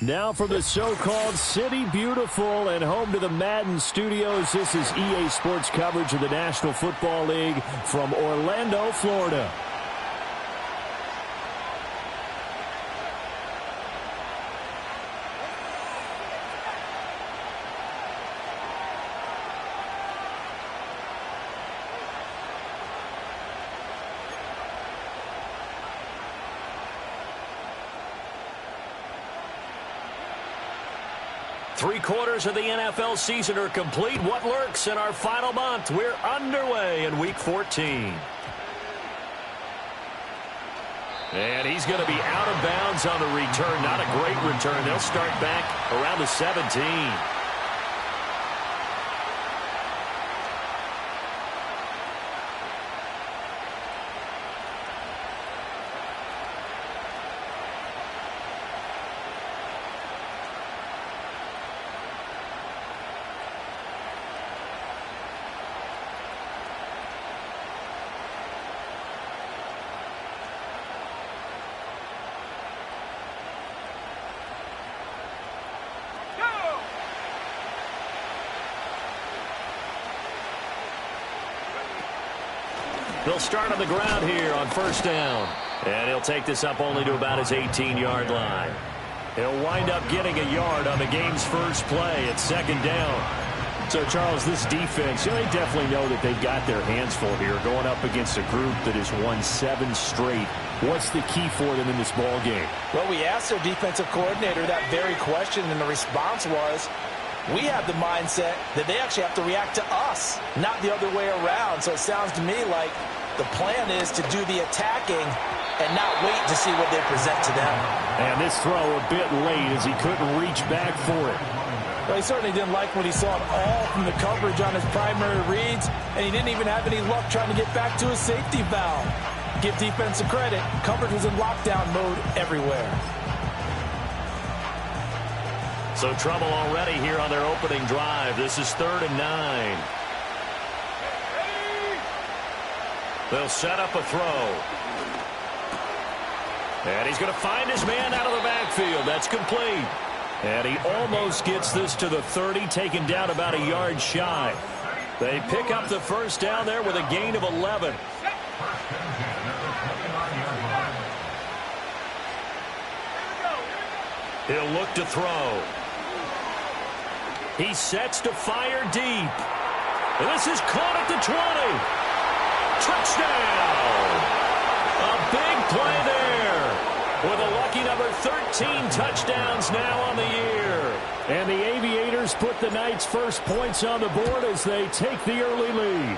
Now from the so-called City Beautiful and home to the Madden Studios, this is EA Sports coverage of the National Football League from Orlando, Florida. Three-quarters of the NFL season are complete. What lurks in our final month? We're underway in Week 14. And he's going to be out of bounds on the return. Not a great return. They'll start back around the 17. They'll start on the ground here on first down. And he'll take this up only to about his 18-yard line. He'll wind up getting a yard on the game's first play at second down. So, Charles, this defense, they definitely know that they've got their hands full here going up against a group that has won 7 straight. What's the key for them in this ball game? Well, we asked their defensive coordinator that very question, and the response was, we have the mindset that they actually have to react to us, not the other way around. So it sounds to me like the plan is to do the attacking and not wait to see what they present to them. And this throw a bit late as he couldn't reach back for it. Well, he certainly didn't like what he saw at all from the coverage on his primary reads, and he didn't even have any luck trying to get back to his safety valve. Give defensive credit. Coverage was in lockdown mode everywhere. So trouble already here on their opening drive. This is 3rd and 9. They'll set up a throw. And he's going to find his man out of the backfield. That's complete. And he almost gets this to the 30, taken down about a yard shy. They pick up the first down there with a gain of 11. He'll look to throw. He sets to fire deep. This is caught at the 20. Touchdown! A big play there. With a lucky number 13 touchdowns now on the year. And the Aviators put the Knights' first points on the board as they take the early lead.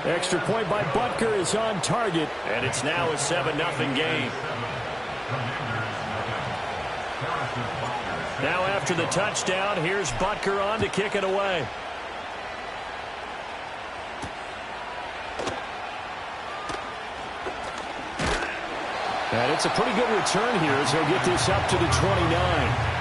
Extra point by Butker is on target. And it's now a 7-0 game. Now after the touchdown, here's Butker on to kick it away. And it's a pretty good return here as he'll get this up to the 29.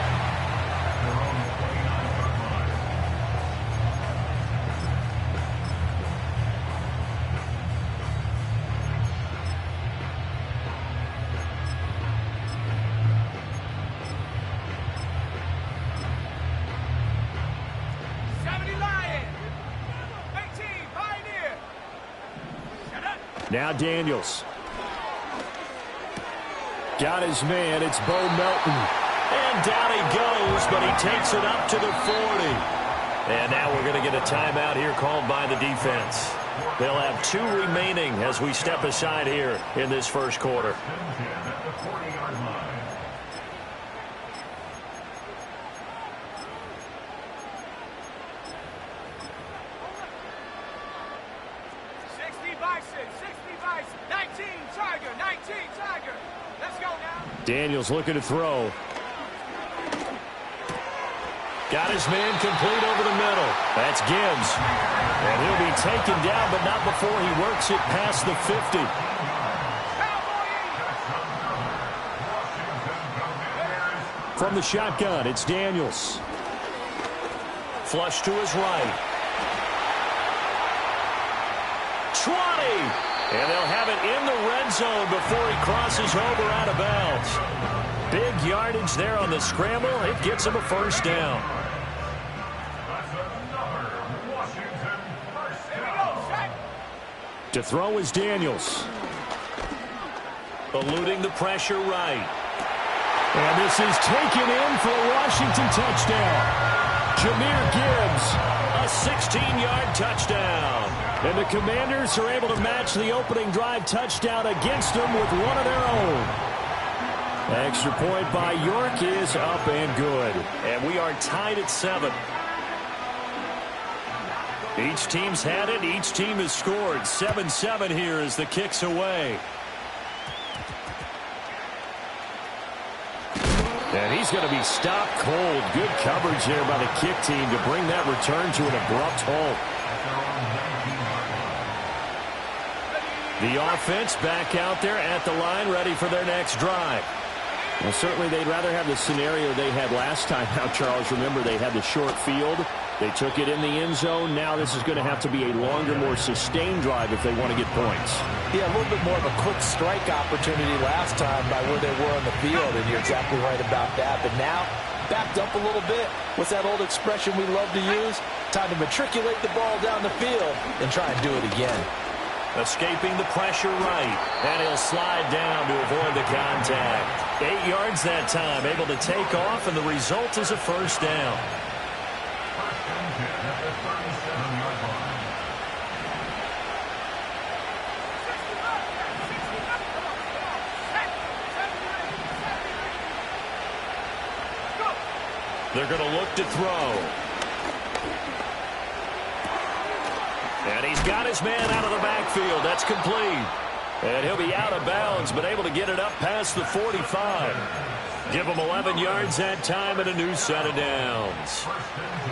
Now Daniels. Got his man. It's Bo Melton. And down he goes, but he takes it up to the 40. And now we're going to get a timeout here called by the defense. They'll have 2 remaining as we step aside here in this first quarter. Daniels looking to throw. Got his man complete over the middle. That's Gibbs. And he'll be taken down, but not before he works it past the 50. From the shotgun, it's Daniels. Flush to his right. 20! And they'll have it in the red zone before he crosses over out of bounds. Big yardage there on the scramble. It gets him a first down. To throw is Daniels. Eluding the pressure right. And this is taken in for a Washington touchdown. Jahmyr Gibbs, a 16-yard touchdown. And the Commanders are able to match the opening drive touchdown against them with one of their own. Extra point by York is up and good. And we are tied at 7. Each team's had it. Each team has scored. 7-7 here as the kick's away. And he's going to be stopped cold. Good coverage there by the kick team to bring that return to an abrupt halt. The offense back out there at the line, ready for their next drive. Well, certainly they'd rather have the scenario they had last time out, Charles. Remember, they had the short field. They took it in the end zone. Now this is going to have to be a longer, more sustained drive if they want to get points. Yeah, a little bit more of a quick strike opportunity last time by where they were on the field, and you're exactly right about that. But now, backed up a little bit. What's that old expression we love to use? Time to matriculate the ball down the field and try and do it again. Escaping the pressure right, and he'll slide down to avoid the contact. 8 yards that time, able to take off, and the result is a first down. They're going to look to throw. And he's got his man out of the backfield. That's complete. And he'll be out of bounds, but able to get it up past the 45. Give him 11 yards that time and a new set of downs.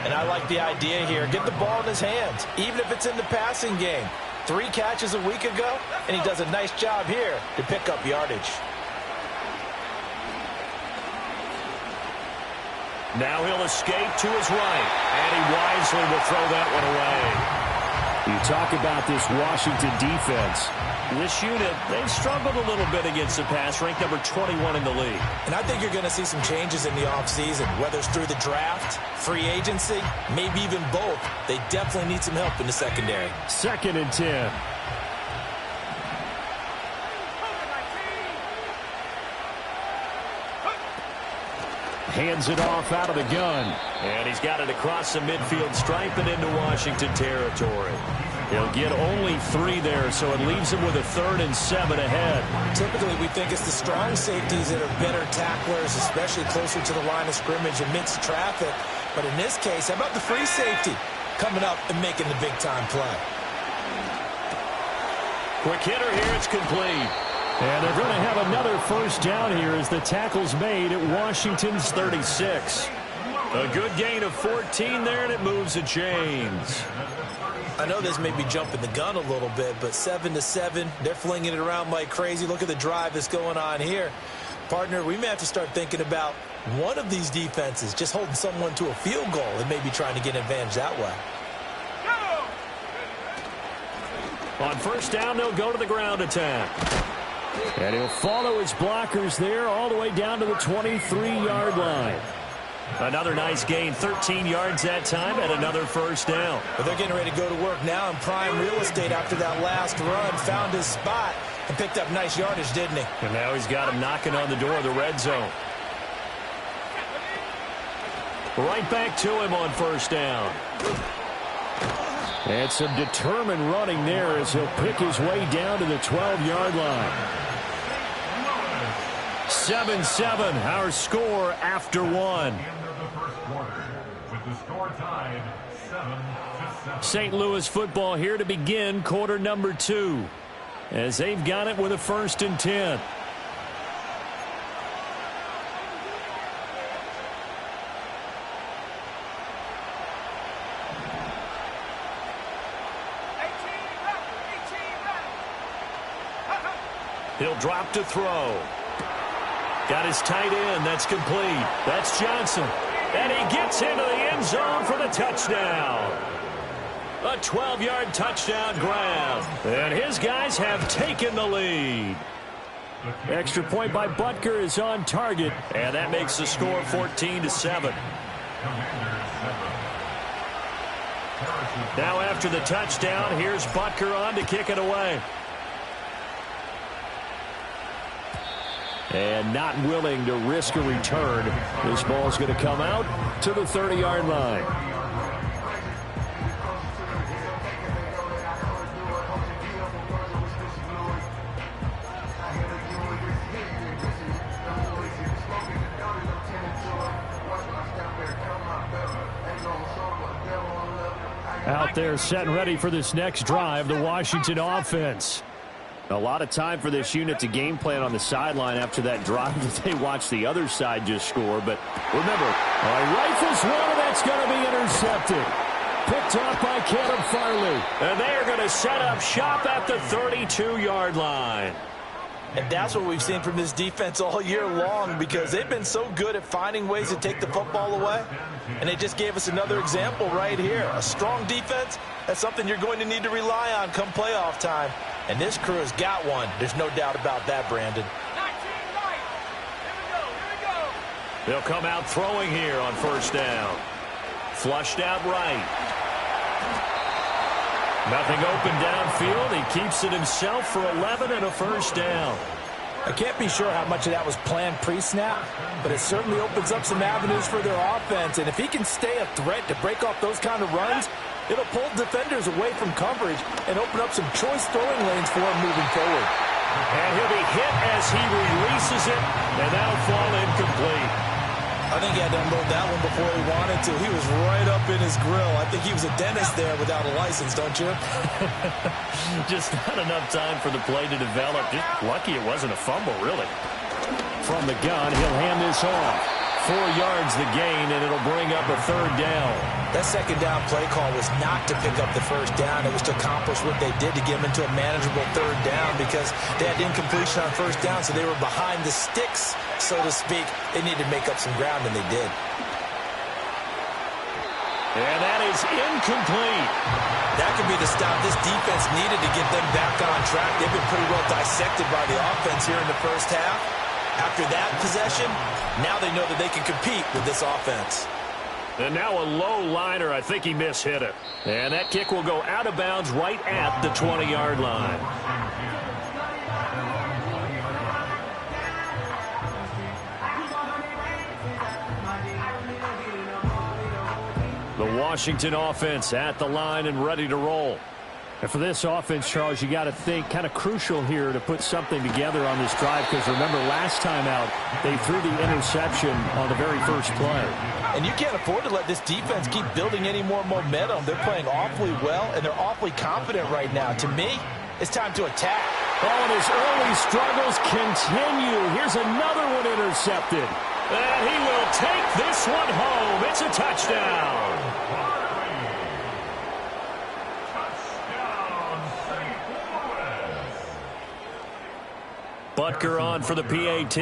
And I like the idea here. Get the ball in his hands, even if it's in the passing game. 3 catches a week ago, and he does a nice job here to pick up yardage. Now he'll escape to his right, and he wisely will throw that one away. You talk about this Washington defense. This unit, they've struggled a little bit against the pass, ranked number 21 in the league. And I think you're going to see some changes in the offseason, whether it's through the draft, free agency, maybe even both. They definitely need some help in the secondary. 2nd and 10. Hands it off out of the gun. And he's got it across the midfield stripe and into Washington territory. He'll get only 3 there, so it leaves him with a 3rd and 7 ahead. Typically, we think it's the strong safeties that are better tacklers, especially closer to the line of scrimmage amidst traffic. But in this case, how about the free safety coming up and making the big-time play? Quick hitter here. It's complete. And they're going to have another first down here as the tackle's made at Washington's 36. A good gain of 14 there, and it moves the chains. I know this may be jumping the gun a little bit, but 7-7, they're flinging it around like crazy. Look at the drive that's going on here. Partner, we may have to start thinking about one of these defenses just holding someone to a field goal and maybe trying to get an advantage that way. On first down, they'll go to the ground attack. And he'll follow his blockers there all the way down to the 23-yard line. Another nice gain, 13 yards that time, and another first down. But they're getting ready to go to work now in prime real estate after that last run. Found his spot and picked up nice yardage, didn't he? And now he's got him knocking on the door of the red zone. Right back to him on first down. And some determined running there as he'll pick his way down to the 12-yard line. 7-7, our score after 1. St. Louis football here to begin quarter number 2 as they've got it with a 1st and 10. He'll drop to throw. Got his tight end. That's complete. That's Johnson. And he gets into the end zone for the touchdown. A 12-yard touchdown grab. And his guys have taken the lead. Extra point by Butker is on target, and that makes the score 14-7. Now after the touchdown, here's Butker on to kick it away. And not willing to risk a return. This ball's going to come out to the 30-yard line. Out there set and ready for this next drive, the Washington offense. A lot of time for this unit to game plan on the sideline after that drive that they watched the other side just score. But remember, rifles one, and that's going to be intercepted. Picked off by Caleb Farley. And they are going to set up shop at the 32-yard line. And that's what we've seen from this defense all year long, because they've been so good at finding ways to take the football away. And they just gave us another example right here. A strong defense, that's something you're going to need to rely on come playoff time. And this crew has got one. There's no doubt about that, Brandon. They'll come out throwing here on first down. Flushed out right. Nothing open downfield. He keeps it himself for 11 and a first down. I can't be sure how much of that was planned pre-snap, but it certainly opens up some avenues for their offense. And if he can stay a threat to break off those kind of runs, it'll pull defenders away from coverage and open up some choice throwing lanes for him moving forward. And he'll be hit as he releases it, and that'll fall incomplete. I think he had to unload that one before he wanted to. He was right up in his grill. I think he was a dentist there without a license, don't you? Just not enough time for the play to develop. Just lucky it wasn't a fumble, really. From the gun, he'll hand this off. 4 yards the gain, and it'll bring up a third down. That second down play call was not to pick up the first down. It was to accomplish what they did to get them into a manageable third down, because they had incompletion on first down, so they were behind the sticks, so to speak. They needed to make up some ground, and they did. And that is incomplete. That could be the stop this defense needed to get them back on track. They've been pretty well dissected by the offense here in the first half. After that possession, now they know that they can compete with this offense. And now a low liner. I think he mishit it. And that kick will go out of bounds right at the 20-yard line. The Washington offense at the line and ready to roll. And for this offense, Charles, you got to think kind of crucial here to put something together on this drive, because remember last time out they threw the interception on the very first play. And you can't afford to let this defense keep building any more momentum. They're playing awfully well, and they're awfully confident right now. To me, it's time to attack. Oh, and his early struggles continue. Here's another one intercepted. And he will take this one home. It's a touchdown. Butker on for the PAT.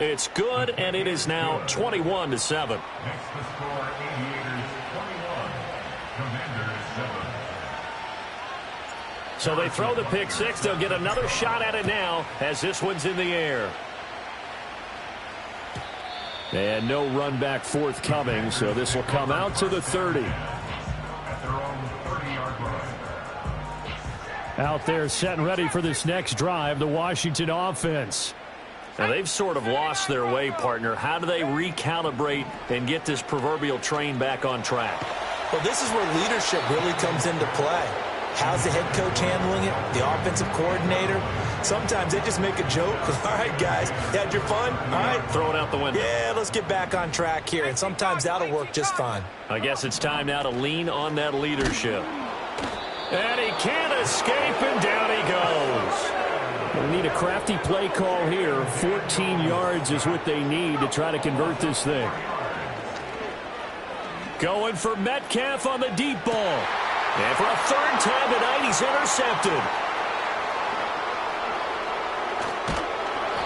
It's good, and it is now 21-7. So they throw the pick six. They'll get another shot at it now as this one's in the air. And no run back forthcoming, so this will come out to the 30. Out there set and ready for this next drive, the Washington offense. Now they've sort of lost their way, partner. How do they recalibrate and get this proverbial train back on track? Well, this is where leadership really comes into play. How's the head coach handling it? The offensive coordinator? Sometimes they just make a joke. All right, guys, you had your fun? All right. Throw it out the window. Yeah, let's get back on track here. And sometimes that'll work just fine. I guess it's time now to lean on that leadership. And he can't escape, and down he goes. We need a crafty play call here. 14 yards is what they need to try to convert this thing. Going for Metcalf on the deep ball. And for a third time tonight, he's intercepted.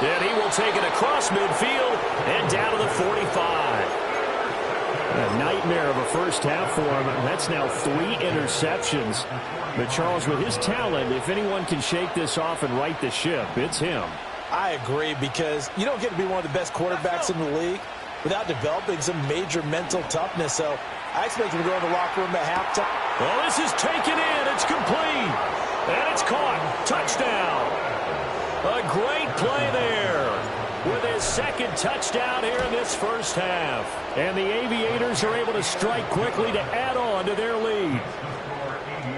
And he will take it across midfield and down to the 45. A nightmare of a first half for him. That's now 3 interceptions. But Charles, with his talent, if anyone can shake this off and right the ship, it's him. I agree, because you don't get to be one of the best quarterbacks in the league without developing some major mental toughness. So I expect him to go in the locker room at halftime. Well, this is taken in. It's complete. And it's caught. Touchdown. A great play there with his second touchdown here in this first half. And the Aviators are able to strike quickly to add on to their lead.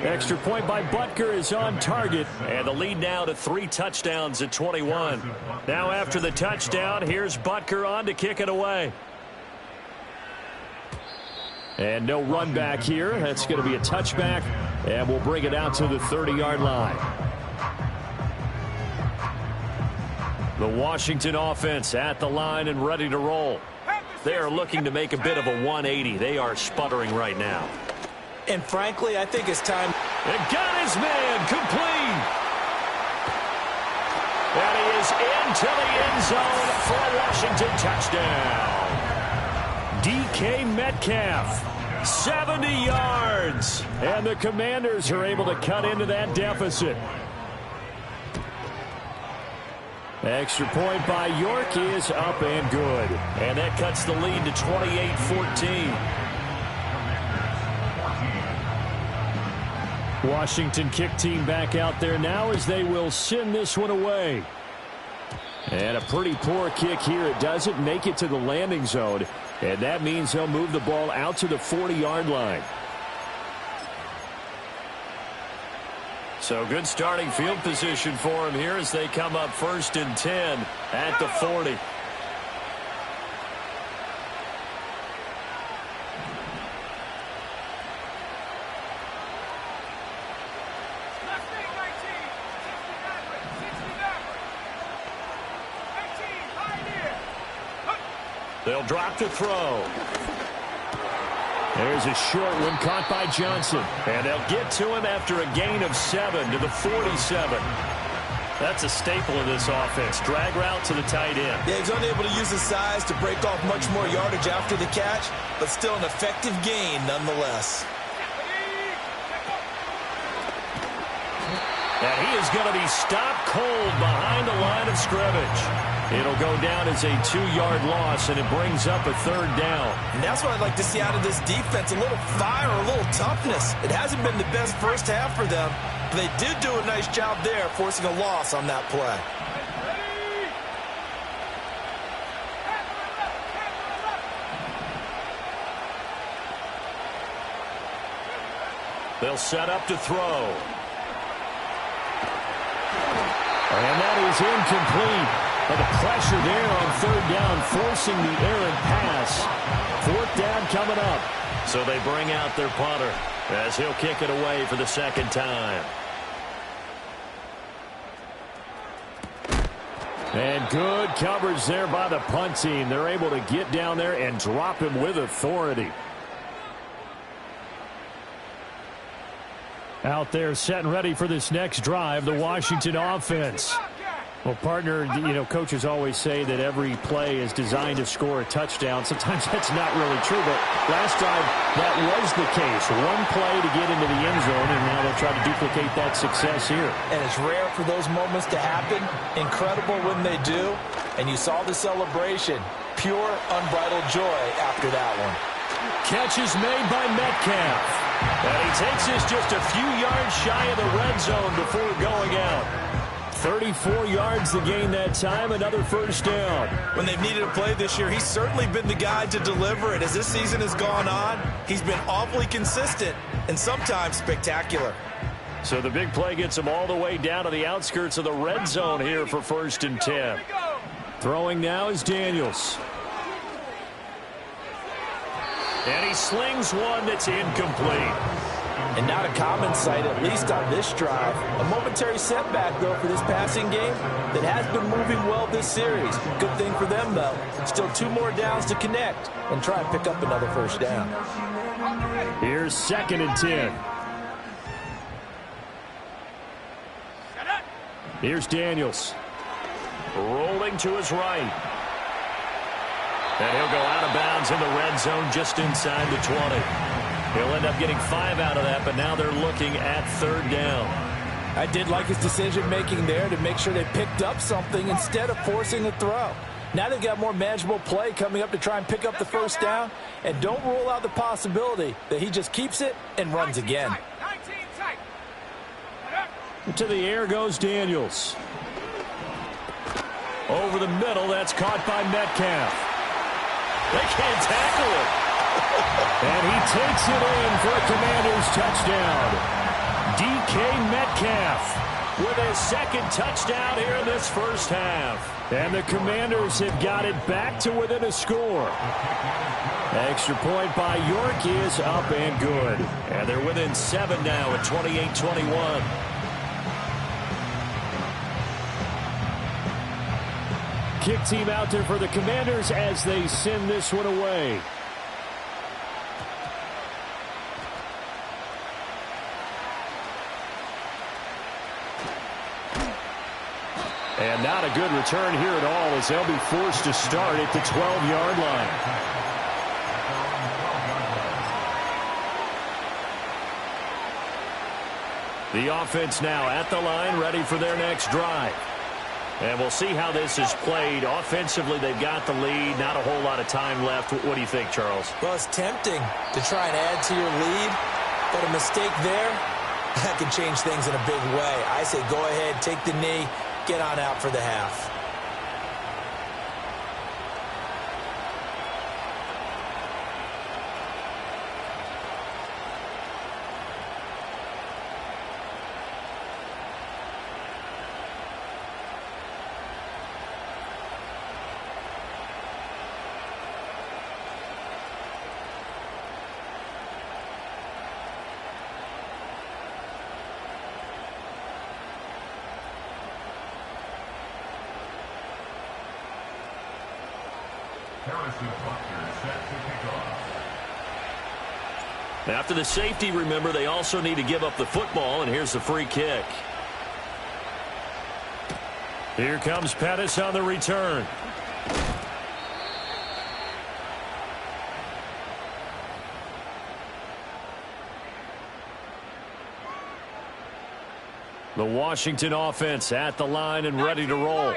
Extra point by Butker is on target. And the lead now to 3 touchdowns at 21. Now after the touchdown, here's Butker on to kick it away. And no run back here. That's going to be a touchback. And we'll bring it out to the 30-yard line. The Washington offense at the line and ready to roll. They are looking to make a bit of a 180. They are sputtering right now. And frankly, I think it's time. And got his man complete. And he is into the end zone for a Washington touchdown. DK Metcalf, 70 yards. And the Commanders are able to cut into that deficit. Extra point by York is up and good. And that cuts the lead to 28-14. Washington kick team back out there now as they will send this one away. And a pretty poor kick here. It doesn't make it to the landing zone. And that means they'll move the ball out to the 40-yard line. So good starting field position for him here as they come up 1st and 10 at the 40. They'll drop to throw. There's a short one caught by Johnson. And they'll get to him after a gain of 7 to the 47. That's a staple of this offense. Drag route to the tight end. Yeah, he's unable to use his size to break off much more yardage after the catch, but still an effective gain nonetheless. And he is going to be stopped cold behind the line of scrimmage. It'll go down as a 2-yard loss, and it brings up a 3rd down. And that's what I'd like to see out of this defense, a little fire, a little toughness. It hasn't been the best first half for them, but they did do a nice job there, forcing a loss on that play. They'll set up to throw. And that is incomplete. But the pressure there on 3rd down, forcing the errant pass. 4th down coming up. So they bring out their punter as he'll kick it away for the 2nd time. And good coverage there by the punt team. They're able to get down there and drop him with authority. Out there set and ready for this next drive, the Washington offense. Well, partner, coaches always say that every play is designed to score a touchdown. Sometimes that's not really true, but last drive that was the case. One play to get into the end zone, and now they'll try to duplicate that success here. And it's rare for those moments to happen. Incredible when they do. And you saw the celebration. Pure, unbridled joy after that one. Catch is made by Metcalf. And he takes this just a few yards shy of the red zone before going out. 34 yards to gain that time, another 1st down. When they've needed a play this year, he's certainly been the guy to deliver it. As this season has gone on, he's been awfully consistent and sometimes spectacular. So the big play gets him all the way down to the outskirts of the red zone here for 1st and 10. Throwing now is Daniels. And he slings one that's incomplete. And not a common sight, at least on this drive. A momentary setback, though, for this passing game that has been moving well this series. Good thing for them, though. Still 2 more downs to connect and try and pick up another 1st down. Here's 2nd and 10. Here's Daniels. Rolling to his right. And he'll go out of bounds in the red zone just inside the 20. He'll end up getting 5 out of that, but now they're looking at 3rd down. I did like his decision-making there to make sure they picked up something instead of forcing a throw. Now they've got more manageable play coming up to try and pick up the 1st down, and don't rule out the possibility that he just keeps it and runs again. To the air goes Daniels. Over the middle, that's caught by Metcalf. They can't tackle it. And he takes it in for a Commanders touchdown. DK Metcalf with his 2nd touchdown here in this first half. And the Commanders have got it back to within a score. Extra point by York is up and good. And they're within 7 now at 28-21. Kick team out there for the Commanders as they send this one away. And not a good return here at all as they'll be forced to start at the 12-yard line. The offense now at the line, ready for their next drive. And we'll see how this is played. Offensively, they've got the lead. Not a whole lot of time left. What do you think, Charles? Well, it's tempting to try and add to your lead, but a mistake there, that can change things in a big way. I say go ahead, take the knee, get on out for the half. After the safety, remember, they also need to give up the football, and here's the free kick. Here comes Pettis on the return. The Washington offense at the line and ready to roll.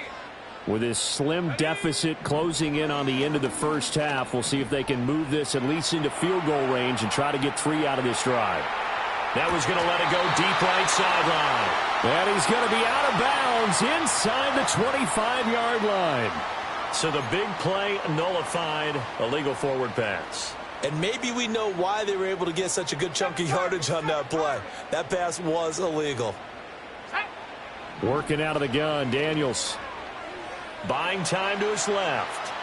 With this slim deficit closing in on the end of the first half, we'll see if they can move this at least into field goal range and try to get 3 out of this drive. That was going to let it go deep right sideline. And he's going to be out of bounds inside the 25-yard line. So the big play nullified, illegal forward pass. And maybe we know why they were able to get such a good chunk of yardage on that play. That pass was illegal. Working out of the gun, Daniels. Buying time to his left.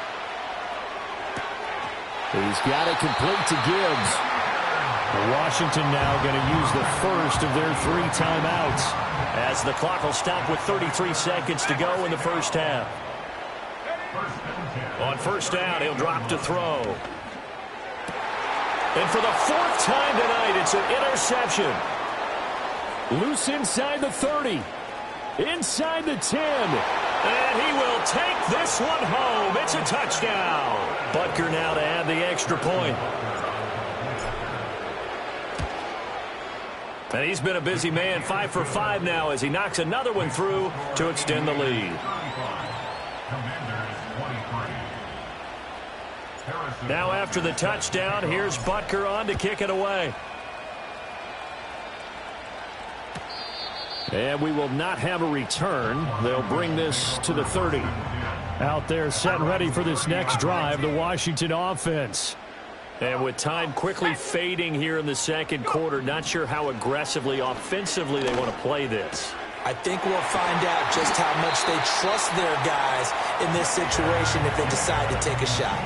He's got it complete to Gibbs. Washington now going to use the first of their 3 timeouts as the clock will stop with 33 seconds to go in the first half. On first down, he'll drop to throw. And for the 4th time tonight, it's an interception. Loose inside the 30. Inside the 10. And he will take this one home. It's a touchdown. Butker now to add the extra point. And he's been a busy man, 5 for 5 now as he knocks another one through to extend the lead. Now after the touchdown, here's Butker on to kick it away. And we will not have a return. They'll bring this to the 30. Out there set and ready for this next drive, the Washington offense. And with time quickly fading here in the second quarter, not sure how aggressively, offensively they want to play this. I think we'll find out just how much they trust their guys in this situation if they decide to take a shot.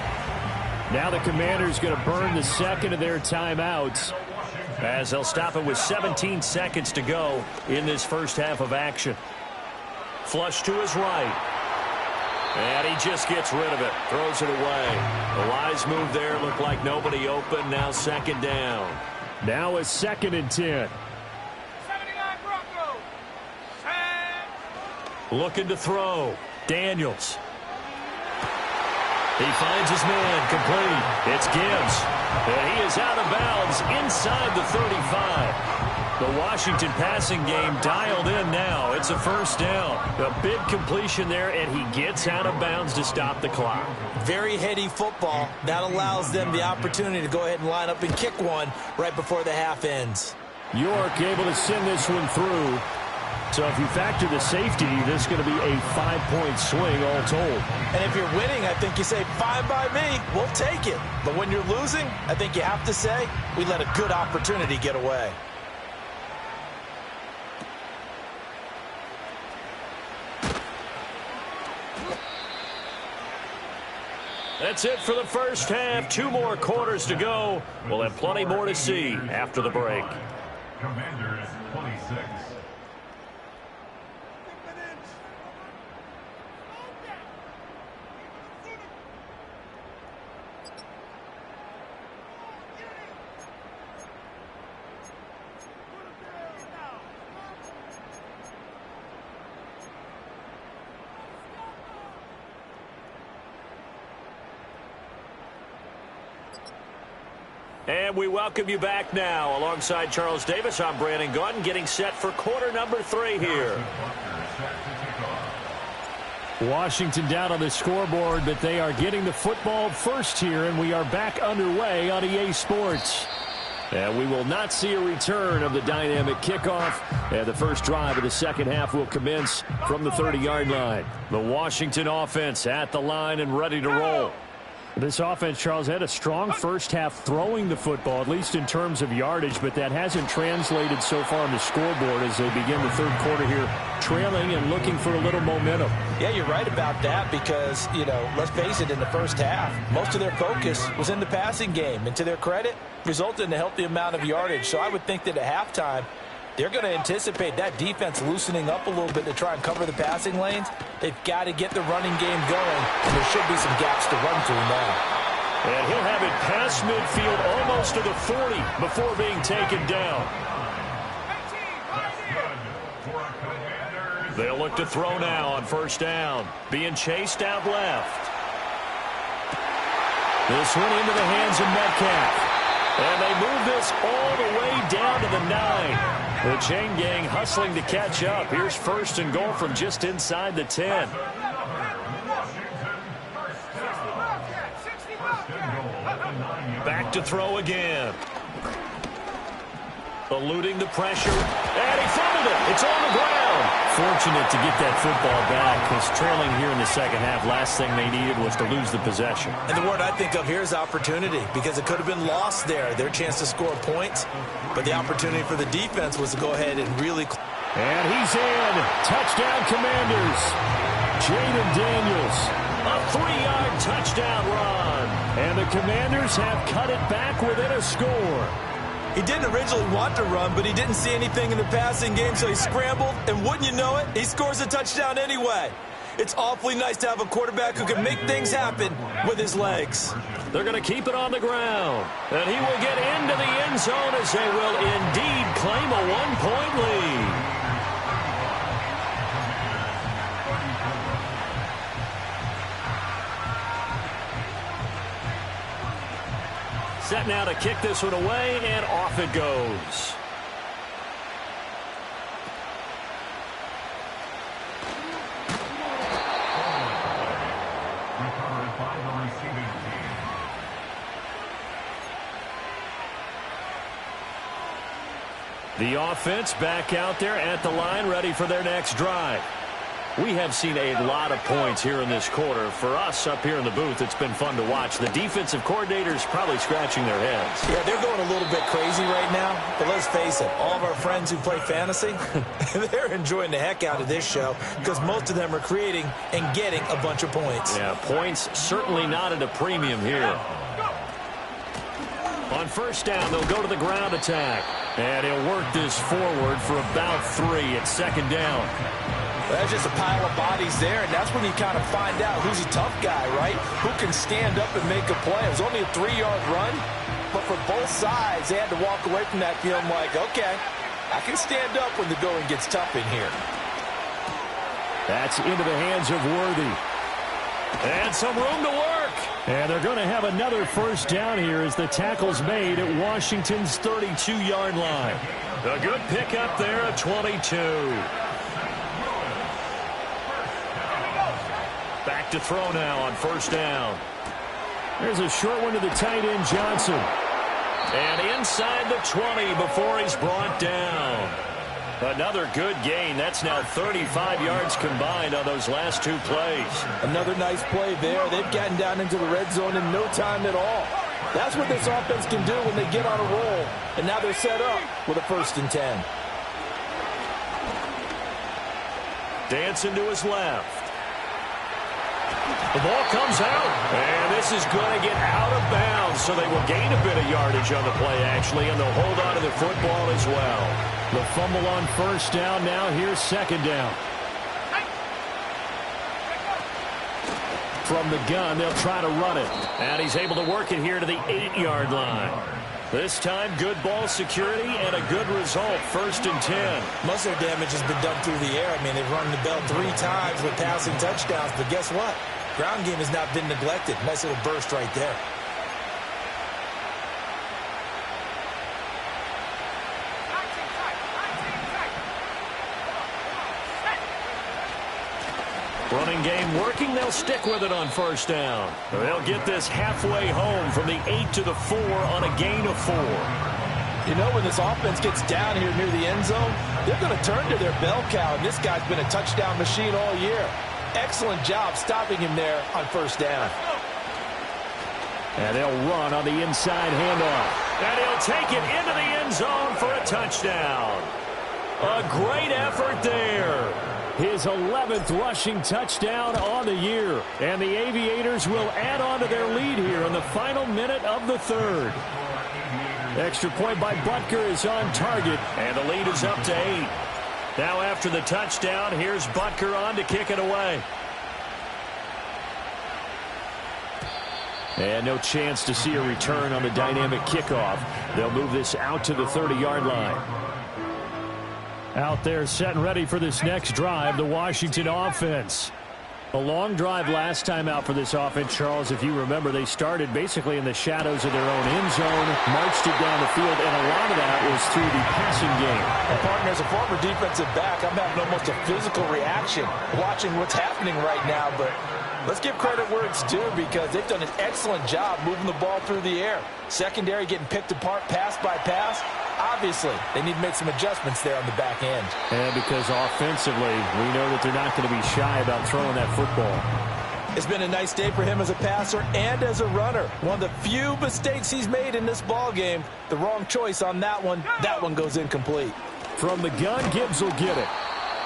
Now the Commanders going to burn the second of their timeouts as they'll stop it with 17 seconds to go in this first half of action. Flush to his right. And he just gets rid of it. Throws it away. The wise move there. Looked like nobody open. Now second down. Now a 2nd and 10. Looking to throw. Daniels. He finds his man, complete. It's Gibbs. And he is out of bounds inside the 35. The Washington passing game dialed in now. It's a first down. A big completion there, and he gets out of bounds to stop the clock. Very heady football. That allows them the opportunity to go ahead and line up and kick one right before the half ends. York able to send this one through. So if you factor the safety, this is going to be a 5-point swing all told. And if you're winning, I think you say, fine by me, we'll take it. But when you're losing, I think you have to say, we let a good opportunity get away. That's it for the first half. 2 more quarters to go. We'll have plenty more to see after the break. Commanders 26. And we welcome you back now. Alongside Charles Davis, I'm Brandon Gaudin, getting set for quarter number 3 here. Washington down on the scoreboard, but they are getting the football first here, and we are back underway on EA Sports. And we will not see a return of the dynamic kickoff. And the first drive of the second half will commence from the 30-yard line. The Washington offense at the line and ready to roll. This offense, Charles, had a strong first half throwing the football, at least in terms of yardage, but that hasn't translated so far on the scoreboard as they begin the third quarter here, trailing and looking for a little momentum. Yeah, you're right about that because, let's face it, in the first half, most of their focus was in the passing game. And to their credit, resulted in a healthy amount of yardage. So I would think that at halftime, they're going to anticipate that defense loosening up a little bit to try and cover the passing lanes. They've got to get the running game going, and there should be some gaps to run through now. And he'll have it past midfield almost to the 40 before being taken down. They'll look to throw now on first down. Being chased out left. This one into the hands of Metcalf. And they move this all the way down to the 9. The chain gang hustling to catch up. Here's first and goal from just inside the 10. Back to throw again. Eluding the pressure. And he fumbled it. It's on the ground. Fortunate to get that football back because trailing here in the second half, last thing they needed was to lose the possession. And the word I think of here is opportunity because it could have been lost there. Their chance to score points. But the opportunity for the defense was to go ahead and really... And he's in. Touchdown, Commanders. Jaden Daniels. A 3-yard touchdown run. And the Commanders have cut it back within a score. He didn't originally want to run, but he didn't see anything in the passing game, so he scrambled. And wouldn't you know it, he scores a touchdown anyway. It's awfully nice to have a quarterback who can make things happen with his legs. They're going to keep it on the ground. And he will get into the end zone as they will indeed claim a 1-point lead. Set now to kick this one away, and off it goes. The offense back out there at the line, ready for their next drive. We have seen a lot of points here in this quarter. For us up here in the booth, it's been fun to watch. The defensive coordinators probably scratching their heads. Yeah, they're going a little bit crazy right now. But let's face it, all of our friends who play fantasy, they're enjoying the heck out of this show because most of them are creating and getting a bunch of points. Yeah, points certainly not at a premium here. On first down, they'll go to the ground attack. And he'll work this forward for about 3 at second down. That's just a pile of bodies there, and that's when you kind of find out who's a tough guy, right? Who can stand up and make a play. It was only a 3-yard run, but for both sides, they had to walk away from that feeling like, okay, I can stand up when the going gets tough in here. That's into the hands of Worthy. And some room to work. And they're going to have another first down here as the tackle's made at Washington's 32-yard line. A good pickup there at 22. Back to throw now on first down. There's a short one to the tight end, Johnson. And inside the 20 before he's brought down. Another good gain. That's now 35 yards combined on those last two plays. Another nice play there. They've gotten down into the red zone in no time at all. That's what this offense can do when they get on a roll. And now they're set up with a 1st and 10. Dancing to his left. The ball comes out, and this is going to get out of bounds, so they will gain a bit of yardage on the play, actually, and they'll hold on to the football as well. The fumble on first down now. Here's second down. From the gun, they'll try to run it. And he's able to work it here to the 8-yard line. This time, good ball security and a good result. 1st and 10. Most of their damage has been done through the air. I mean, they've rung the bell 3 times with passing touchdowns, but guess what? Ground game has not been neglected. Nice little burst right there. Running game working. They'll stick with it on first down. They'll get this halfway home from the 8 to the 4 on a gain of 4. You know, when this offense gets down here near the end zone, they're going to turn to their bell cow, and this guy's been a touchdown machine all year. Excellent job stopping him there on first down. And they'll run on the inside handoff. And he'll take it into the end zone for a touchdown. A great effort there. His 11th rushing touchdown on the year. And the Aviators will add on to their lead here in the final minute of the 3rd. Extra point by Butker is on target. And the lead is up to 8. Now after the touchdown, here's Butker on to kick it away. And no chance to see a return on the dynamic kickoff. They'll move this out to the 30-yard line. Out there set and ready for this next drive, the Washington offense. A long drive last time out for this offense, Charles. If you remember, they started basically in the shadows of their own end zone, marched it down the field, and a lot of that was through the passing game. And partner, as a former defensive back, I'm having almost a physical reaction watching what's happening right now, but let's give credit where it's due because they've done an excellent job moving the ball through the air. Secondary getting picked apart pass by pass. Obviously, they need to make some adjustments there on the back end. And because offensively, we know that they're not going to be shy about throwing that football. It's been a nice day for him as a passer and as a runner. One of the few mistakes he's made in this ball game. The wrong choice on that one. That one goes incomplete. From the gun, Gibbs will get it.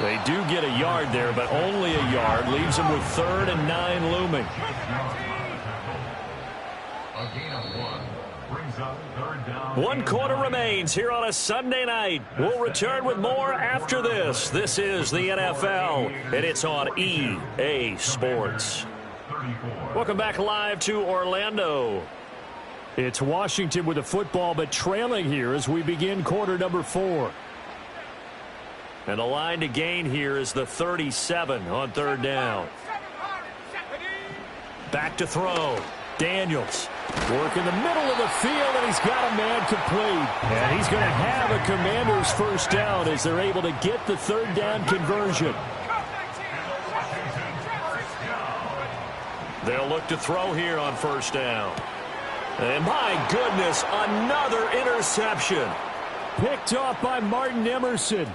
They do get a yard there, but only a yard. Leaves them with 3rd and 9 looming. A gain of 1. Brings up 3rd down. 1 quarter remains here on a Sunday night. We'll return with more after this. This is the NFL, and it's on EA Sports. 34. Welcome back live to Orlando. It's Washington with the football, but trailing here as we begin quarter number 4. And the line to gain here is the 37 on 3rd down. Back to throw. Daniels. Work in the middle of the field, and he's got a man complete. And he's going to have a Commanders first down as they're able to get the 3rd down conversion. They'll look to throw here on first down. And my goodness, another interception. Picked off by Martin Emerson.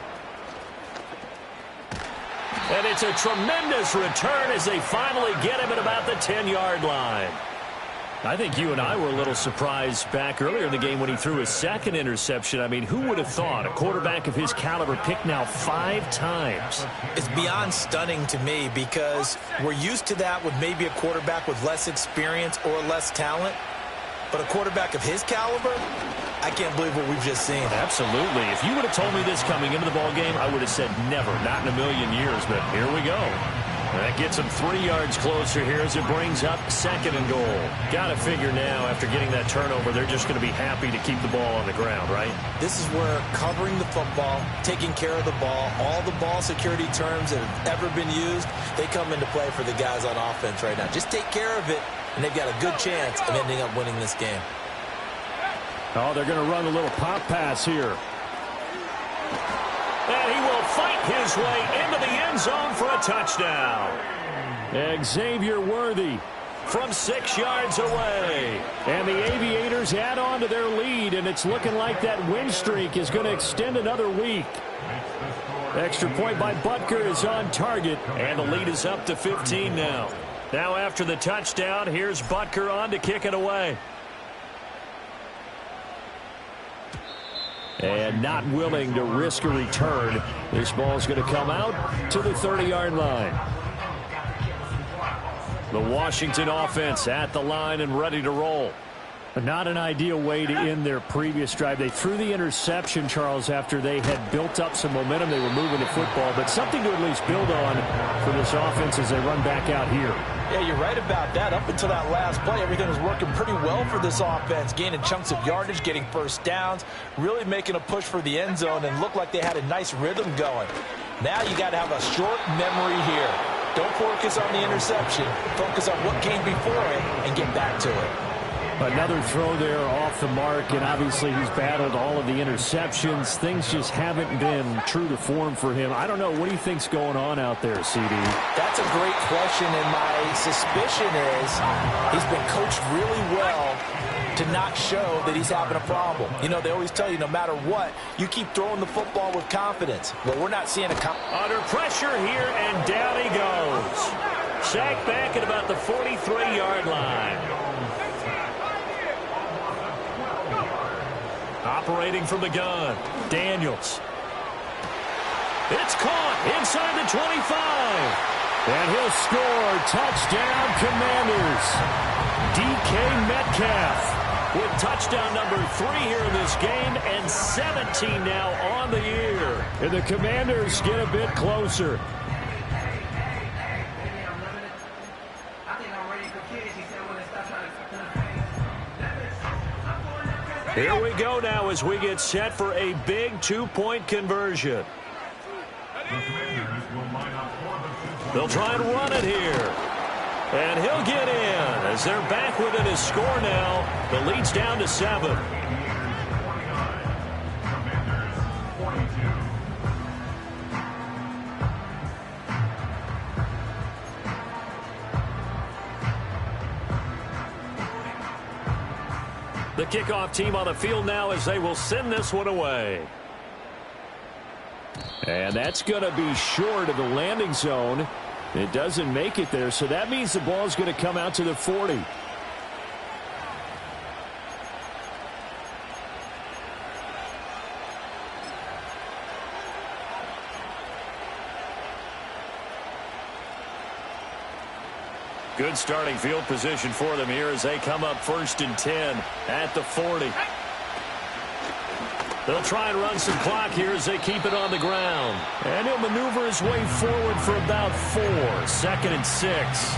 And it's a tremendous return as they finally get him at about the 10-yard line. I think you and I were a little surprised back earlier in the game when he threw his 2nd interception. I mean, who would have thought a quarterback of his caliber picked now 5 times? It's beyond stunning to me because we're used to that with maybe a quarterback with less experience or less talent. But a quarterback of his caliber, I can't believe what we've just seen. Absolutely. If you would have told me this coming into the ball game, I would have said never, not in a million years. But here we go. That gets them 3 yards closer here as it brings up 2nd and goal. Got to figure now, after getting that turnover, they're just going to be happy to keep the ball on the ground, right? This is where covering the football, taking care of the ball, all the ball security terms that have ever been used, they come into play for the guys on offense right now. Just take care of it, and they've got a good chance of ending up winning this game. Oh, they're going to run a little pop pass here. And he will fight his way into the end zone for a touchdown. Xavier Worthy from 6 yards away. And the Aviators add on to their lead, and it's looking like that win streak is going to extend another week. Extra point by Butker is on target, and the lead is up to 15 now. Now after the touchdown, here's Butker on to kick it away. And not willing to risk a return. This ball's going to come out to the 30-yard line. The Washington offense at the line and ready to roll. Not an ideal way to end their previous drive. They threw the interception, Charles, after they had built up some momentum. They were moving the football, but something to at least build on for this offense as they run back out here. Yeah, you're right about that. Up until that last play, everything was working pretty well for this offense, gaining chunks of yardage, getting first downs, really making a push for the end zone, and looked like they had a nice rhythm going. Now you got to have a short memory here. Don't focus on the interception. Focus on what came before it and get back to it. Another throw there off the mark, and obviously he's battled all of the interceptions. Things just haven't been true to form for him. I don't know. What do you think's going on out there, CD? That's a great question, and my suspicion is he's been coached really well to not show that he's having a problem. You know, they always tell you no matter what, you keep throwing the football with confidence. Well, we're not seeing under pressure here, and down he goes. Sacked back at about the 43-yard line. Operating from the gun, Daniels. It's caught inside the 25. And he'll score. Touchdown, Commanders. DK Metcalf with touchdown number 3 here in this game, and 17 now on the year. And the Commanders get a bit closer. Here we go now as we get set for a big 2-point conversion. They'll try and run it here. And he'll get in as they're back within his score now. The lead's down to 7. The kickoff team on the field now as they will send this one away. And that's going to be short of the landing zone. It doesn't make it there, so that means the ball is going to come out to the 40. Good starting field position for them here as they come up 1st and 10 at the 40. They'll try and run some clock here as they keep it on the ground. And he'll maneuver his way forward for about 4. 2nd and 6.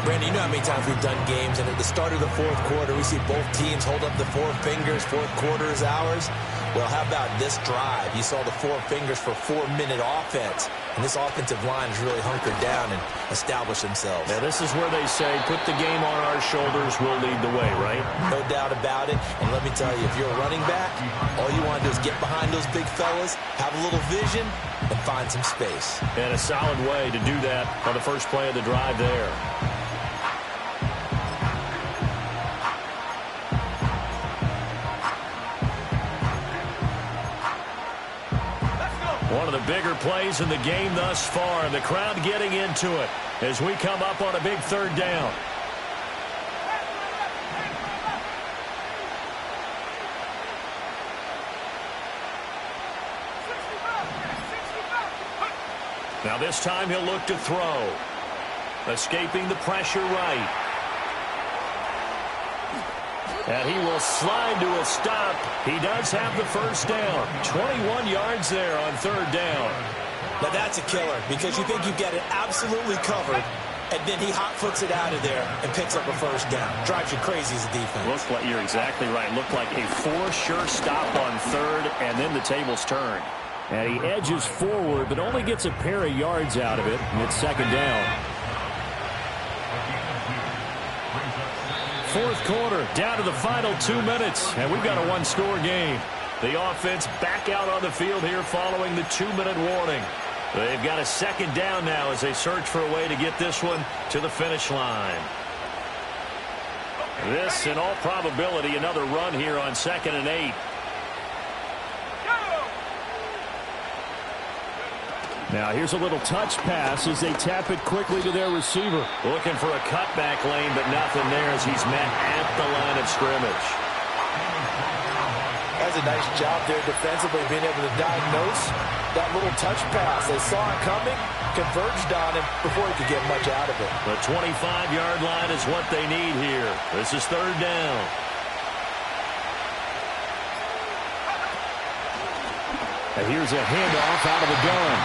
Brandon, you know how many times we've done games, and at the start of the 4th quarter, we see both teams hold up the 4 fingers, 4th quarter is ours. Well, how about this drive? You saw the 4 fingers for 4-minute offense, and this offensive line has really hunkered down and established themselves. Now, this is where they say, put the game on our shoulders, we'll lead the way, right? No doubt about it, and let me tell you, if you're a running back, all you want to do is get behind those big fellas, have a little vision, and find some space. And a solid way to do that on the first play of the drive there. One of the bigger plays in the game thus far, and the crowd getting into it as we come up on a big 3rd down. Now this time he'll look to throw. Escaping the pressure right. And he will slide to a stop. He does have the first down. 21 yards there on 3rd down. Now that's a killer because you think you get it absolutely covered, and then he hot-foots it out of there and picks up a first down. Drives you crazy as a defense. Looks like you're exactly right. Looked like a 4 sure stop on 3rd, and then the tables turn. And he edges forward, but only gets a pair of yards out of it, and it's 2nd down. fourth quarter, down to the final 2 minutes, and we've got a one-score game. The offense back out on the field here following the 2-minute warning. They've got a second down now as they search for a way to get this one to the finish line. This, in all probability, another run here on 2nd and 8. Now here's a little touch pass as they tap it quickly to their receiver. Looking for a cutback lane, but nothing there as he's met at the line of scrimmage. That's a nice job there defensively, being able to diagnose that little touch pass. They saw it coming, converged on him before he could get much out of it. The 25-yard line is what they need here. This is 3rd down. And here's a handoff out of the gun.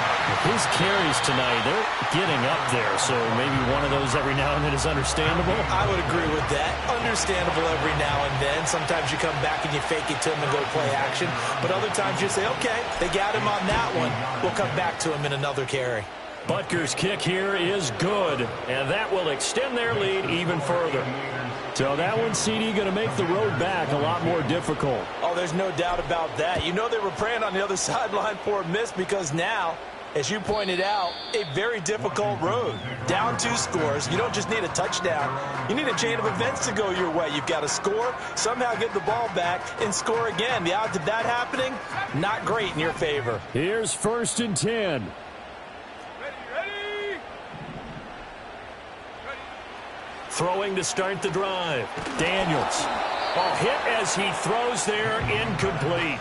His carries tonight, they're getting up there, so maybe one of those every now and then is understandable. I would agree with that. Understandable every now and then. Sometimes you come back and you fake it to him and go play action. But other times you say, okay, they got him on that one. We'll come back to him in another carry. Butker's kick here is good, and that will extend their lead even further. So that one, CD, going to make the road back a lot more difficult. Oh, there's no doubt about that. You know they were praying on the other sideline for a miss because now, as you pointed out, a very difficult road. Down 2 scores. You don't just need a touchdown. You need a chain of events to go your way. You've got to score, somehow get the ball back, and score again. The odds of that happening, not great in your favor. Here's 1st and 10. Throwing to start the drive. Daniels. Oh, hit as he throws there, incomplete.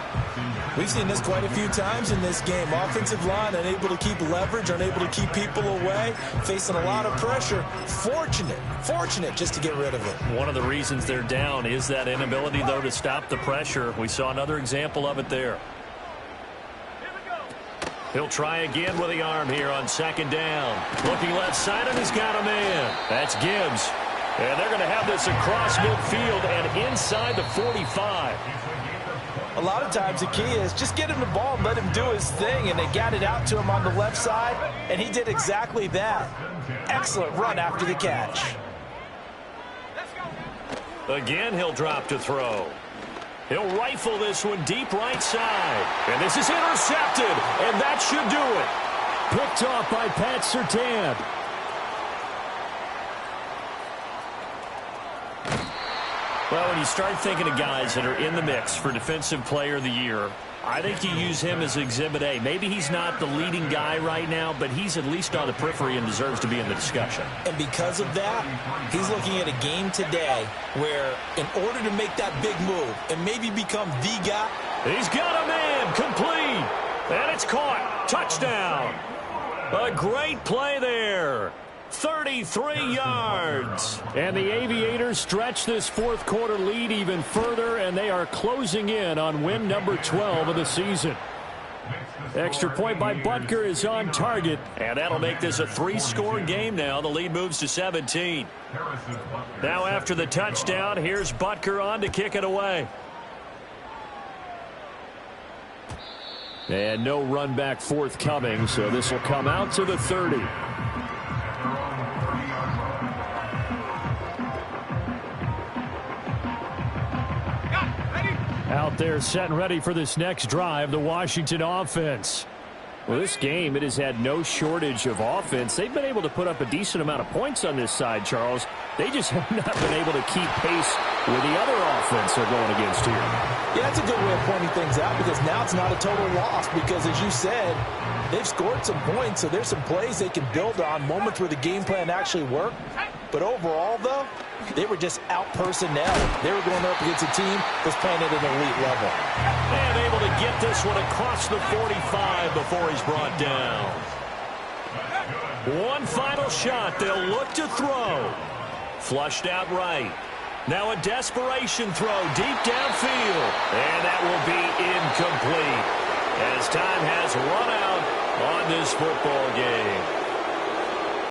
We've seen this quite a few times in this game. Offensive line unable to keep leverage, unable to keep people away, facing a lot of pressure. Fortunate just to get rid of it. One of the reasons they're down is that inability, though, to stop the pressure. We saw another example of it there. He'll try again with the arm here on 2nd down. Looking left side, and he's got a man. That's Gibbs. And they're going to have this across midfield and inside the 45. A lot of times the key is just get him the ball and let him do his thing, and they got it out to him on the left side, and he did exactly that. Excellent run after the catch. Again, he'll drop to throw. He'll rifle this one deep right side. And this is intercepted, and that should do it. Picked off by Pat Surtain. Well, when you start thinking of guys that are in the mix for Defensive Player of the Year, I think you use him as Exhibit A. Maybe he's not the leading guy right now, but he's at least on the periphery and deserves to be in the discussion. And because of that, he's looking at a game today where in order to make that big move and maybe become the guy. He's got a man, complete, and it's caught. Touchdown. A great play there. 33 yards. And the Aviators stretch this fourth quarter lead even further, and they are closing in on win number 12 of the season. Extra point by Butker is on target. And that'll make this a 3-score game now. The lead moves to 17. Now after the touchdown, here's Butker on to kick it away. And no run back forthcoming, so this will come out to the 30. Out there set and ready for this next drive, the Washington offense. Well, this game, it has had no shortage of offense. They've been able to put up a decent amount of points on this side, Charles. They just have not been able to keep pace with the other offense they're going against here. Yeah, that's a good way of pointing things out because now it's not a total loss because, as you said, they've scored some points, so there's some plays they can build on, moments where the game plan actually worked. But overall, though, they were just out-personnel. They were going up against a team that's playing at an elite level. And able to get this one across the 45 before he's brought down. One final shot. They'll look to throw. Flushed out right. Now a desperation throw deep downfield. And that will be incomplete as time has run out on this football game.